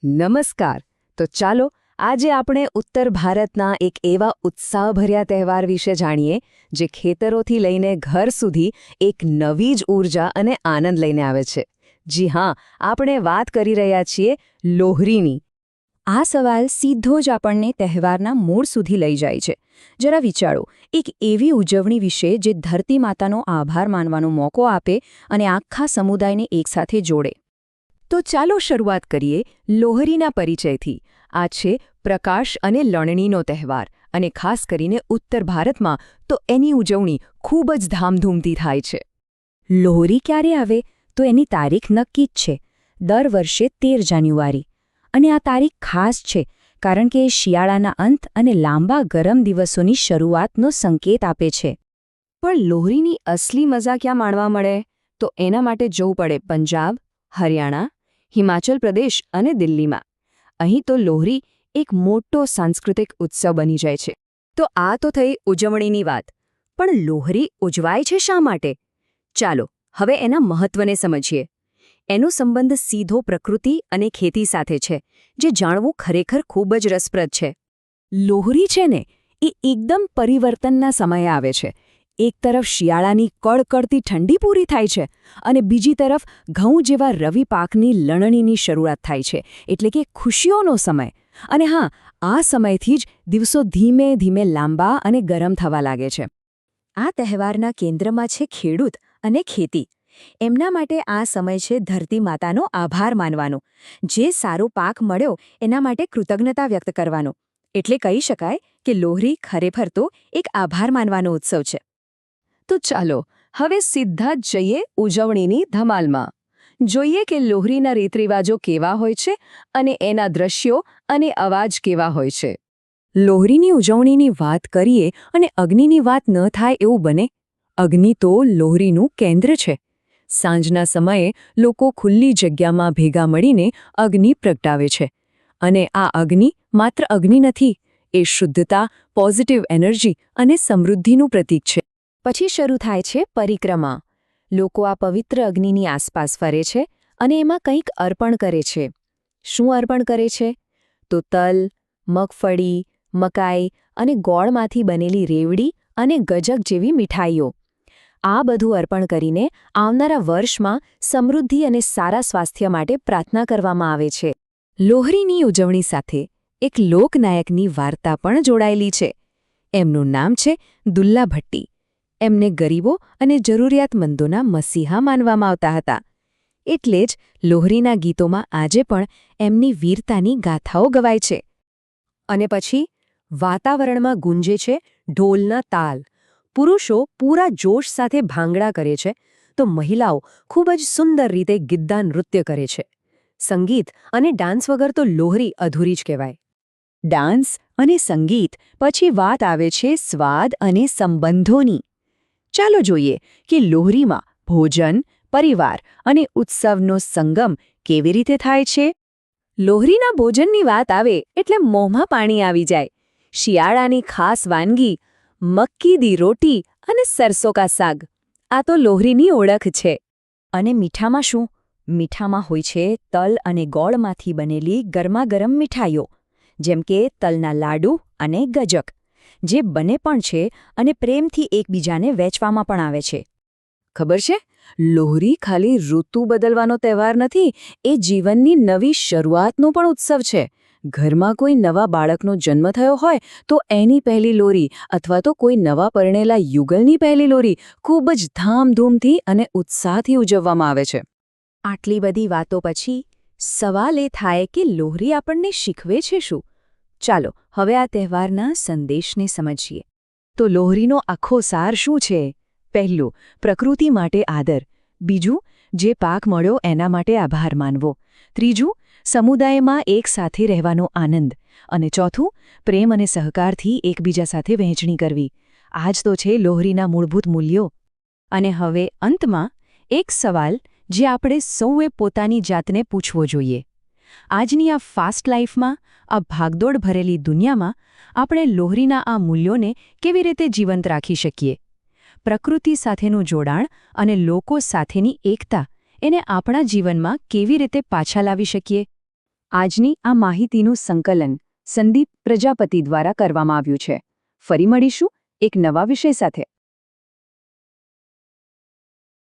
નમસ્કાર. તો ચાલો આજે આપણે ઉત્તર ભારતના એક એવા ઉત્સાહભર્યા તહેવાર વિશે જાણીએ જે ખેતરોથી લઈને ઘર સુધી એક નવી જ ઊર્જા અને આનંદ લઈને આવે છે. જી હા, આપણે વાત કરી રહ્યા છીએ લોહરીની. આ સવાલ સીધો જ આપણને તહેવારના મૂળ સુધી લઈ જાય છે. જરા વિચારો, એક એવી ઉજવણી વિશે જે ધરતી માતાનો આભાર માનવાનો મોકો આપે અને આખા સમુદાયને એકસાથે જોડે. તો ચાલો શરૂઆત કરીએ લોહરીના પરિચયથી. આ છે પ્રકાશ અને લણણીનો તહેવાર, અને ખાસ કરીને ઉત્તર ભારતમાં તો એની ઉજવણી ખૂબ જ ધામધૂમથી થાય છે. લોહરી ક્યારે આવે તો એની તારીખ નક્કી જ છે, દર વર્ષે 13 જાન્યુઆરી. અને આ તારીખ ખાસ છે કારણ કે એ શિયાળાના અંત અને લાંબા ગરમ દિવસોની શરૂઆતનો સંકેત આપે છે. પણ લોહરીની અસલી મજા ક્યાં માણવા મળે? તો એના માટે જવું પડે પંજાબ, હરિયાણા, હિમાચલ પ્રદેશ અને દિલ્હીમાં. અહીં તો લોહરી એક મોટો સાંસ્કૃતિક ઉત્સવ બની જાય છે. તો આ તો થઈ ઉજવણીની વાત. પણ લોહરી ઉજવાય છે શા માટે? ચાલો હવે એના મહત્વને સમજીએ. એનો સંબંધ સીધો પ્રકૃતિ અને ખેતી સાથે છે, જે જાણવું ખરેખર ખૂબ જ રસપ્રદ છે. લોહરી છે ને, એ એકદમ પરિવર્તનના સમયે આવે છે. એક તરફ શિયાળાની કડકડતી ઠંડી પૂરી થાય છે અને બીજી તરફ ઘઉં જેવા રવિ પાકની લણણીની શરૂઆત થાય છે, એટલે કે ખુશીઓનો સમય. અને હા, આ સમયથી જ દિવસો ધીમે ધીમે લાંબા અને ગરમ થવા લાગે છે. આ તહેવારના કેન્દ્રમાં છે ખેડૂત અને ખેતી. એમના માટે આ સમય છે ધરતી માતાનો આભાર માનવાનો. જે સારો પાક મળ્યો એના માટે કૃતજ્ઞતા વ્યક્ત કરવાનો. એટલે કહી શકાય કે લોહરી ખરેખર તો એક આભાર માનવાનો ઉત્સવ છે. તો ચાલો હવે સીધા જ જઈએ ઉજવણીની ધમાલમાં. જોઈએ કે લોહરીના રીતરિવાજો કેવા હોય છે અને એના દ્રશ્યો અને અવાજ કેવા હોય છે. લોહરીની ઉજવણીની વાત કરીએ અને અગ્નિની વાત ન થાય એવું બને? અગ્નિ તો લોહરીનું કેન્દ્ર છે. સાંજના સમયે લોકો ખુલ્લી જગ્યામાં ભેગા મળીને અગ્નિ પ્રગટાવે છે. અને આ અગ્નિ માત્ર અગ્નિ નથી, એ શુદ્ધતા, પોઝિટિવ એનર્જી અને સમૃદ્ધિનું પ્રતીક છે. પછી શરૂ થાય છે પરિક્રમા. લોકો આ પવિત્ર અગ્નિની આસપાસ ફરે છે અને એમાં કંઈક અર્પણ કરે છે. શું અર્પણ કરે છે? તો તલ, મગફળી, મકાઈ અને ગોળમાંથી બનેલી રેવડી અને ગજક જેવી મીઠાઈઓ. આ બધું અર્પણ કરીને આવનારા વર્ષમાં સમૃદ્ધિ અને સારા સ્વાસ્થ્ય માટે પ્રાર્થના કરવામાં આવે છે. લોહરીની ઉજવણી સાથે એક લોકનાયકની વાર્તા પણ જોડાયેલી છે. એમનું નામ છે દુલ્લા ભટ્ટી. એમને ગરીબો અને જરૂરિયાતમંદોના મસીહા માનવામાં આવતા હતા. એટલે જ લોહરીના ગીતોમાં આજે પણ એમની વીરતાની ગાથાઓ ગવાય છે. અને પછી વાતાવરણમાં ગુંજે છે ઢોલના તાલ. પુરુષો પૂરા જોશ સાથે ભાંગડા કરે છે, તો મહિલાઓ ખૂબ જ સુંદર રીતે ગિદ્દા નૃત્ય કરે છે. સંગીત અને ડાન્સ વગર તો લોહરી અધૂરી જ કહેવાય. ડાન્સ અને સંગીત પછી વાત આવે છે સ્વાદ અને સંબંધોની. ચાલો જોઈએ કે લોહરીમાં ભોજન, પરિવાર અને ઉત્સવનો સંગમ કેવી રીતે થાય છે. લોહરીના ભોજનની વાત આવે એટલે મોંમાં પાણી આવી જાય. શિયાળાની ખાસ વાનગી મક્કી દી રોટી અને સરસો કા સાગ. આ તો લોહરીની ઓળખ છે. અને મીઠામાં શું? મીઠામાં હોય છે તલ અને ગોળમાંથી બનેલી ગરમાગરમ મીઠાઈઓ, જેમ કે તલના લાડુ અને ગજક, જે બને પણ છે અને પ્રેમથી એકબીજાને વહેંચવામાં પણ આવે છે. ખબર છે, લોહરી ખાલી ઋતુ બદલવાનો તહેવાર નથી, એ જીવનની નવી શરૂઆતનો પણ ઉત્સવ છે. ઘરમાં કોઈ નવા બાળકનો જન્મ થયો હોય તો એની પહેલી લોરી, અથવા તો કોઈ નવા પરણેલા યુગલની પહેલી લોરી ખૂબ જ ધામધૂમથી અને ઉત્સાહથી ઉજવવામાં આવે છે. આટલી બધી વાતો પછી સવાલ એ થાય કે લોહરી આપણને શીખવે છે શું? ચાલો હવે આ તહેવારના સંદેશને સમજીએ. તો લોહરીનો આખો સાર શું છે? પહેલું, પ્રકૃતિ માટે આદર. બીજું, જે પાક મળ્યો એના માટે આભાર માનવો. ત્રીજું, સમુદાયમાં એક સાથે રહેવાનો આનંદ. અને ચોથું, પ્રેમ અને સહકારથી એકબીજા સાથે વહેંચણી કરવી. આ જ તો છે લોહરીના મૂળભૂત મૂલ્યો. અને હવે અંતમાં એક સવાલ જે આપણે સૌએ પોતાની જાતને પૂછવો જોઈએ. આજની આ ફાસ્ટ લાઈફમાં, આ ભાગદોડ ભરેલી દુનિયામાં આપણે લોહરીના આ મૂલ્યોને કેવી રીતે જીવંત રાખી શકીએ? પ્રકૃતિ સાથેનું જોડાણ અને લોકો સાથેની એકતા, એને આપણા જીવનમાં કેવી રીતે પાછા લાવી શકીએ? આજની આ માહિતીનું સંકલન સંદીપ પ્રજાપતિ દ્વારા કરવામાં આવ્યું છે. ફરી મળીશું એક નવા વિષય સાથે.